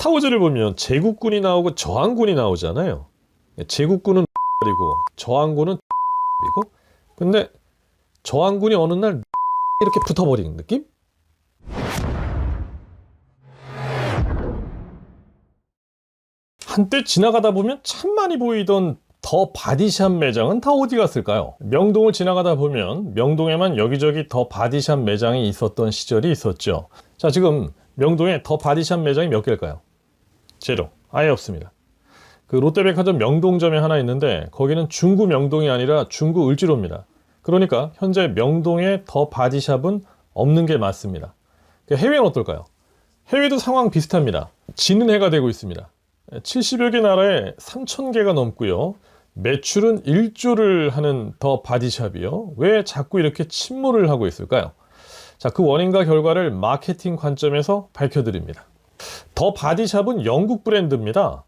스타워즈를 보면 제국군이 나오고 저항군이 나오잖아요. 제국군은 그리고 저항군은 이고, 근데 저항군이 어느 날 이렇게 붙어버리는 느낌? 한때 지나가다 보면 참 많이 보이던 더 바디샵 매장은 다 어디 갔을까요? 명동을 지나가다 보면 명동에만 여기저기 더 바디샵 매장이 있었던 시절이 있었죠. 자, 지금 명동에 더 바디샵 매장이 몇 개일까요? 제로. 아예 없습니다. 그 롯데백화점 명동점에 하나 있는데 거기는 중구 명동이 아니라 중구 을지로입니다. 그러니까 현재 명동에 더 바디샵은 없는 게 맞습니다. 해외는 어떨까요? 해외도 상황 비슷합니다. 지는 해가 되고 있습니다. 70여 개 나라에 3,000개가 넘고요. 매출은 1조를 하는 더 바디샵이요. 왜 자꾸 이렇게 침몰을 하고 있을까요? 자, 그 원인과 결과를 마케팅 관점에서 밝혀드립니다. 더 바디샵은 영국 브랜드입니다.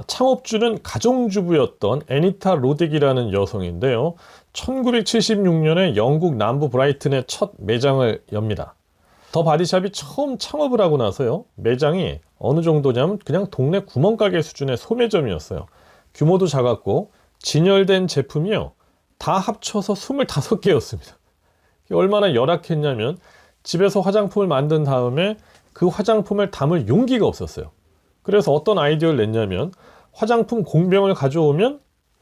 창업주는 가정주부였던 애니타 로딕이라는 여성인데요. 1976년에 영국 남부 브라이튼에 첫 매장을 엽니다. 더 바디샵이 처음 창업을 하고 나서요, 매장이 어느 정도냐면 그냥 동네 구멍가게 수준의 소매점이었어요. 규모도 작았고 진열된 제품이요, 다 합쳐서 25개였습니다. 얼마나 열악했냐면 집에서 화장품을 만든 다음에 그 화장품을 담을 용기가 없었어요. 그래서 어떤 아이디어를 냈냐면 화장품 공병을 가져오면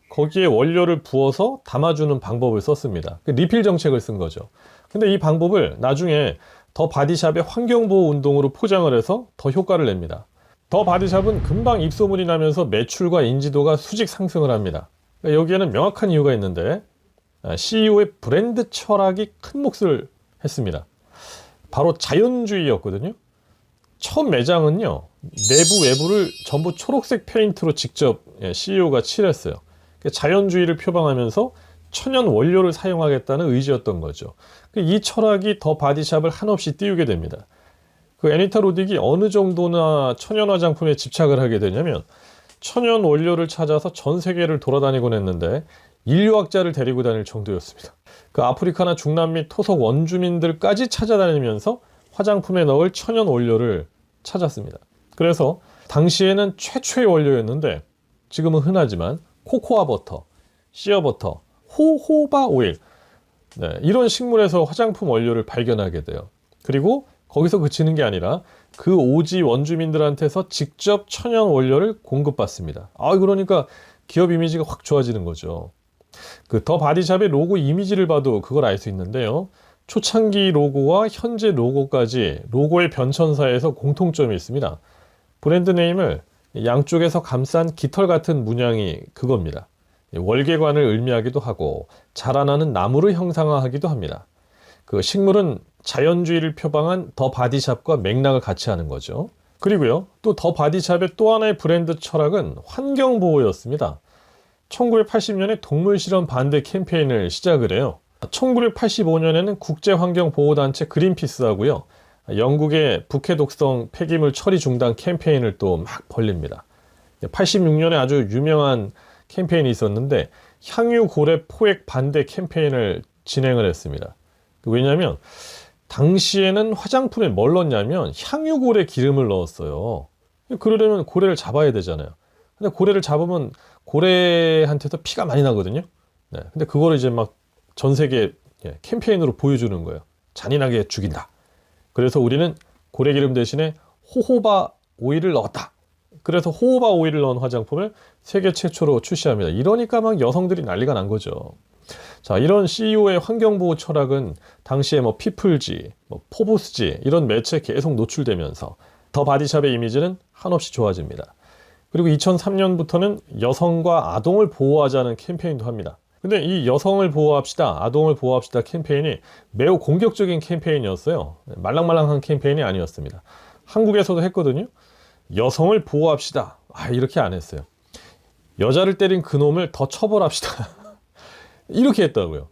거기에 원료를 부어서 담아주는 방법을 썼습니다. 리필 정책을 쓴 거죠. 근데 이 방법을 나중에 더 바디샵의 환경보호 운동으로 포장을 해서 더 효과를 냅니다. 더 바디샵은 금방 입소문이 나면서 매출과 인지도가 수직 상승을 합니다. 여기에는 명확한 이유가 있는데 CEO의 브랜드 철학이 큰 몫을 했습니다. 바로 자연주의였거든요. 첫 매장은요, 내부 외부를 전부 초록색 페인트로 직접 CEO가 칠했어요. 자연주의를 표방하면서 천연 원료를 사용하겠다는 의지였던 거죠. 이 철학이 더 바디샵을 한없이 띄우게 됩니다. 그 애니타 로딕이 어느 정도나 천연 화장품에 집착을 하게 되냐면 천연 원료를 찾아서 전 세계를 돌아다니곤 했는데 인류학자를 데리고 다닐 정도였습니다. 그 아프리카나 중남미 토속 원주민들까지 찾아다니면서 화장품에 넣을 천연 원료를 찾았습니다. 그래서 당시에는 최초의 원료였는데 지금은 흔하지만 코코아 버터, 씨어 버터, 호호바 오일, 이런 식물에서 화장품 원료를 발견하게 돼요. 그리고 거기서 그치는 게 아니라 그 오지 원주민들한테서 직접 천연 원료를 공급받습니다. 그러니까 기업 이미지가 확 좋아지는 거죠. 그 더 바디샵의 로고 이미지를 봐도 그걸 알 수 있는데요. 초창기 로고와 현재 로고까지 로고의 변천사에서 공통점이 있습니다. 브랜드 네임을 양쪽에서 감싼 깃털 같은 문양이 그겁니다. 월계관을 의미하기도 하고 자라나는 나무를 형상화하기도 합니다. 그 식물은 자연주의를 표방한 더 바디샵과 맥락을 같이 하는 거죠. 그리고요, 또 더 바디샵의 또 하나의 브랜드 철학은 환경보호였습니다. 1980년에 동물실험 반대 캠페인을 시작을 해요. 1985년에는 국제환경보호단체 그린피스하고요, 영국의 북해 독성 폐기물 처리 중단 캠페인을 또 막 벌립니다. 86년에 아주 유명한 캠페인이 있었는데 향유 고래 포획 반대 캠페인을 진행을 했습니다. 왜냐하면 당시에는 화장품에 뭘 넣었냐면 향유 고래 기름을 넣었어요. 그러려면 고래를 잡아야 되잖아요. 근데 고래를 잡으면 고래한테도 피가 많이 나거든요. 근데 그거를 이제 막 전 세계 캠페인으로 보여주는 거예요. 잔인하게 죽인다. 그래서 우리는 고래 기름 대신에 호호바 오일을 넣었다. 그래서 호호바 오일을 넣은 화장품을 세계 최초로 출시합니다. 이러니까 막 여성들이 난리가 난 거죠. 자, 이런 CEO의 환경보호 철학은 당시에 피플지, 포브스지 이런 매체에 계속 노출되면서 더 바디샵의 이미지는 한없이 좋아집니다. 그리고 2003년부터는 여성과 아동을 보호하자는 캠페인도 합니다. 근데 이 여성을 보호합시다, 아동을 보호합시다 캠페인이 매우 공격적인 캠페인이었어요. 말랑말랑한 캠페인이 아니었습니다. 한국에서도 했거든요. 여성을 보호합시다. 이렇게 안 했어요. 여자를 때린 그놈을 더 처벌합시다. 이렇게 했다고요.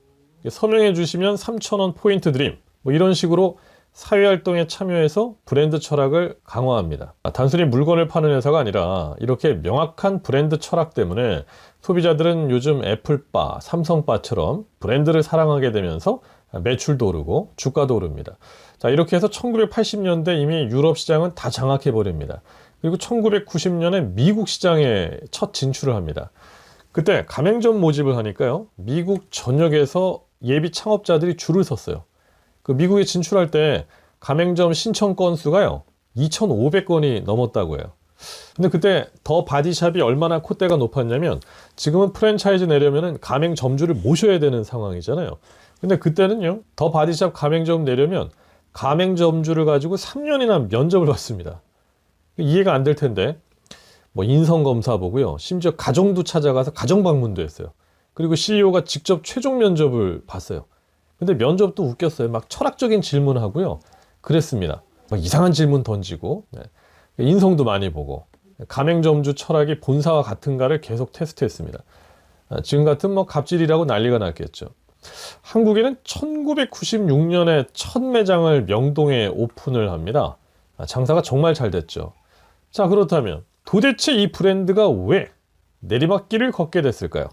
서명해 주시면 3,000원 포인트 드림. 이런 식으로 사회활동에 참여해서 브랜드 철학을 강화합니다. 단순히 물건을 파는 회사가 아니라 이렇게 명확한 브랜드 철학 때문에 소비자들은 요즘 애플바, 삼성바처럼 브랜드를 사랑하게 되면서 매출도 오르고 주가도 오릅니다. 자, 이렇게 해서 1980년대 이미 유럽 시장은 다 장악해 버립니다. 그리고 1990년에 미국 시장에 첫 진출을 합니다. 그때 가맹점 모집을 하니까요, 미국 전역에서 예비 창업자들이 줄을 섰어요. 그 미국에 진출할 때 가맹점 신청 건수가요 2,500건이 넘었다고 해요. 근데 그때 더 바디샵이 얼마나 콧대가 높았냐면, 지금은 프랜차이즈 내려면은 가맹점주를 모셔야 되는 상황이잖아요. 근데 그때는요, 더 바디샵 가맹점 내려면 가맹점주를 가지고 3년이나 면접을 봤습니다. 이해가 안 될 텐데, 뭐 인성검사 보고요, 심지어 가정도 찾아가서 가정방문도 했어요. 그리고 CEO가 직접 최종 면접을 봤어요. 근데 면접도 웃겼어요. 막 철학적인 질문하고요, 그랬습니다. 막 이상한 질문 던지고, 네. 인성도 많이 보고, 가맹점주 철학이 본사와 같은가를 계속 테스트했습니다. 지금 같은 뭐 갑질이라고 난리가 났겠죠. 한국에는 1996년에 첫 매장을 명동에 오픈을 합니다. 장사가 정말 잘 됐죠. 자, 그렇다면 도대체 이 브랜드가 왜 내리막길을 걷게 됐을까요?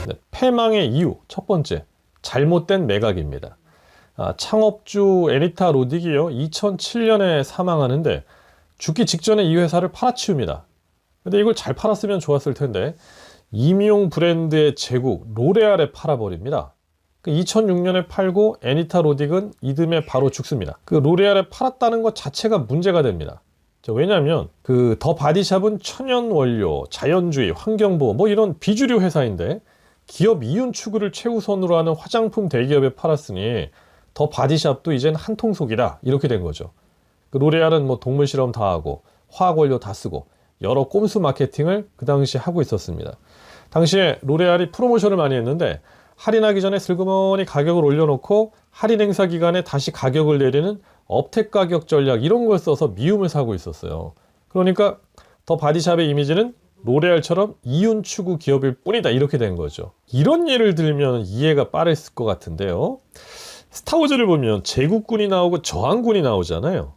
네, 패망의 이유 첫 번째, 잘못된 매각입니다. 창업주 애니타 로딕이요 2007년에 사망하는데 죽기 직전에 이 회사를 팔아치웁니다. 근데 이걸 잘 팔았으면 좋았을 텐데 임용 브랜드의 제국 로레알에 팔아버립니다. 2006년에 팔고 애니타 로딕은 이듬해 바로 죽습니다. 그 로레알에 팔았다는 것 자체가 문제가 됩니다. 왜냐하면 그 더 바디샵은 천연 원료, 자연주의, 환경보호 뭐 이런 비주류 회사인데, 기업 이윤 추구를 최우선으로 하는 화장품 대기업에 팔았으니 더 바디샵도 이젠 한통속이다 이렇게 된 거죠. 그 로레알은 뭐 동물 실험 다 하고 화학 원료 다 쓰고 여러 꼼수 마케팅을 그 당시에 하고 있었습니다. 당시에 로레알이 프로모션을 많이 했는데, 할인하기 전에 슬그머니 가격을 올려놓고 할인 행사 기간에 다시 가격을 내리는 업택 가격 전략, 이런 걸 써서 미움을 사고 있었어요. 그러니까 더 바디샵의 이미지는 로레알처럼 이윤 추구 기업일 뿐이다 이렇게 된 거죠. 이런 예를 들면 이해가 빠르실 것 같은데요, 스타워즈를 보면 제국군이 나오고 저항군이 나오잖아요.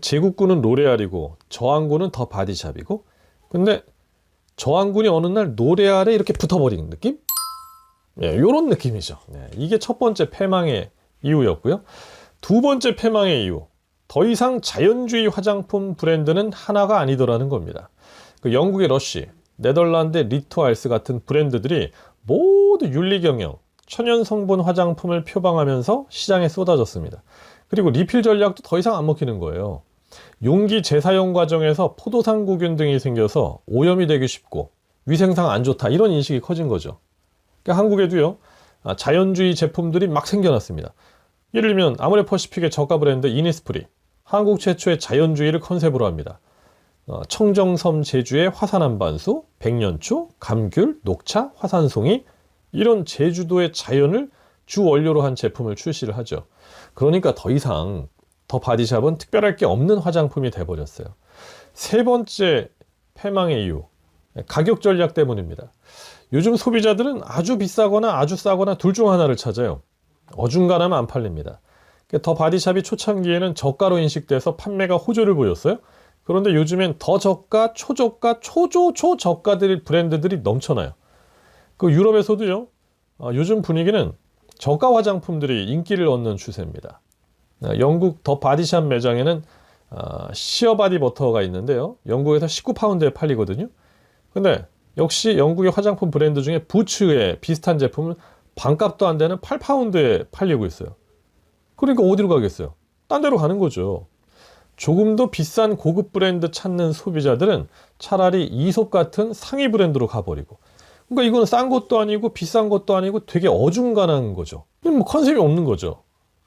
제국군은 로레알이고 저항군은 더 바디샵이고, 근데 저항군이 어느 날 로레알에 이렇게 붙어버리는 느낌? 예, 요런 느낌이죠. 네, 이게 첫 번째 패망의 이유였고요. 두 번째 패망의 이유, 더 이상 자연주의 화장품 브랜드는 하나가 아니더라는 겁니다. 그 영국의 러쉬, 네덜란드의 리투알스 같은 브랜드들이 모두 윤리경영, 천연 성분 화장품을 표방하면서 시장에 쏟아졌습니다. 그리고 리필 전략도 더 이상 안 먹히는 거예요. 용기 재사용 과정에서 포도상구균 등이 생겨서 오염이 되기 쉽고 위생상 안 좋다 이런 인식이 커진 거죠. 그러니까 한국에도요, 자연주의 제품들이 막 생겨났습니다. 예를 들면 아모레퍼시픽의 저가 브랜드 이니스프리, 한국 최초의 자연주의를 컨셉으로 합니다. 청정섬 제주의 화산 한반수, 백년초, 감귤, 녹차, 화산송이, 이런 제주도의 자연을 주 원료로 한 제품을 출시를 하죠. 그러니까 더 이상 더 바디샵은 특별할 게 없는 화장품이 돼버렸어요. 세 번째 패망의 이유, 가격 전략 때문입니다. 요즘 소비자들은 아주 비싸거나 아주 싸거나 둘 중 하나를 찾아요. 어중간하면 안 팔립니다. 더 바디샵이 초창기에는 저가로 인식돼서 판매가 호조를 보였어요. 그런데 요즘엔 더 저가, 초저가, 초저가들 브랜드들이 넘쳐나요. 그 유럽에서도요, 요즘 분위기는 저가 화장품들이 인기를 얻는 추세입니다. 영국 더 바디샵 매장에는 시어바디 버터가 있는데요, 영국에서 19파운드에 팔리거든요. 근데 역시 영국의 화장품 브랜드 중에 부츠의 비슷한 제품은 반값도 안 되는 8파운드에 팔리고 있어요. 그러니까 어디로 가겠어요? 딴 데로 가는 거죠. 조금 더 비싼 고급 브랜드 찾는 소비자들은 차라리 이솝 같은 상위 브랜드로 가버리고, 그러니까 이건 싼 것도 아니고 비싼 것도 아니고 되게 어중간한 거죠. 뭐 컨셉이 없는 거죠.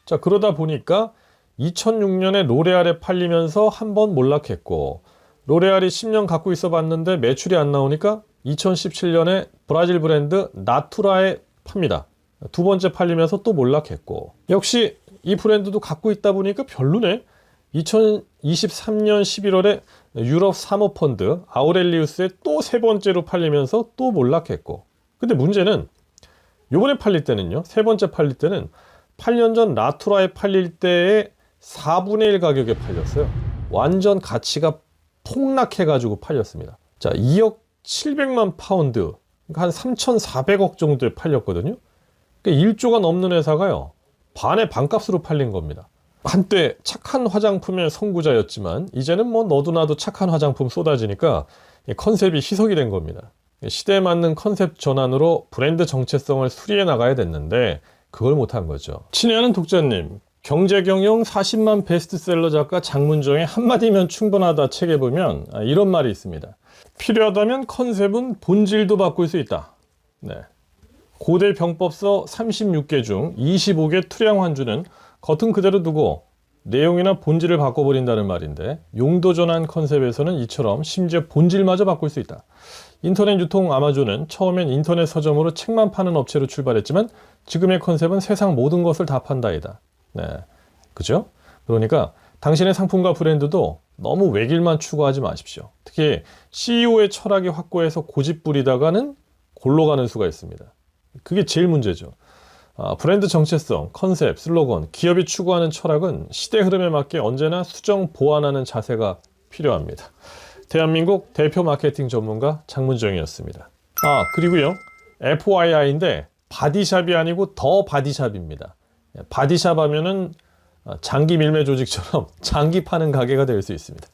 자, 그러다 보니까 2006년에 로레알에 팔리면서 한번 몰락했고, 로레알이 10년 갖고 있어 봤는데 매출이 안 나오니까 2017년에 브라질 브랜드 나투라에 팝니다. 두 번째 팔리면서 또 몰락했고, 역시 이 브랜드도 갖고 있다 보니까 별로네. 2023년 11월에 유럽 사모펀드 아우렐리우스에 또 세 번째로 팔리면서 또 몰락했고, 근데 문제는 요번에 팔릴 때는요, 세 번째 팔릴 때는 8년 전 나투라에 팔릴 때의 4분의 1 가격에 팔렸어요. 완전 가치가 폭락해가지고 팔렸습니다. 자, 2억 700만 파운드, 그러니까 한 3,400억 정도에 팔렸거든요. 그러니까 1조가 넘는 회사가요, 반의 반값으로 팔린 겁니다. 한때 착한 화장품의 선구자였지만 이제는 뭐 너도 나도 착한 화장품 쏟아지니까 컨셉이 희석이 된 겁니다. 시대에 맞는 컨셉 전환으로 브랜드 정체성을 수리해 나가야 됐는데 그걸 못한 거죠. 친애하는 독자님, 경제경영 40만 베스트셀러 작가 장문정의 한마디면 충분하다 책에 보면 이런 말이 있습니다. 필요하다면 컨셉은 본질도 바꿀 수 있다. 네. 고대 병법서 36개 중 25개 투량 환주는 겉은 그대로 두고 내용이나 본질을 바꿔버린다는 말인데, 용도 전환 컨셉에서는 이처럼 심지어 본질마저 바꿀 수 있다. 인터넷 유통 아마존은 처음엔 인터넷 서점으로 책만 파는 업체로 출발했지만 지금의 컨셉은 세상 모든 것을 다 판다이다. 네, 그죠? 그러니까 당신의 상품과 브랜드도 너무 외길만 추구하지 마십시오. 특히 CEO의 철학이 확고해서 고집 부리다가는 골로 가는 수가 있습니다. 그게 제일 문제죠. 브랜드 정체성, 컨셉, 슬로건, 기업이 추구하는 철학은 시대 흐름에 맞게 언제나 수정 보완하는 자세가 필요합니다. 대한민국 대표 마케팅 전문가 장문정이었습니다. 그리고요, FYI인데 바디샵이 아니고 더 바디샵입니다. 바디샵 하면은 장기 밀매 조직처럼 장기 파는 가게가 될 수 있습니다.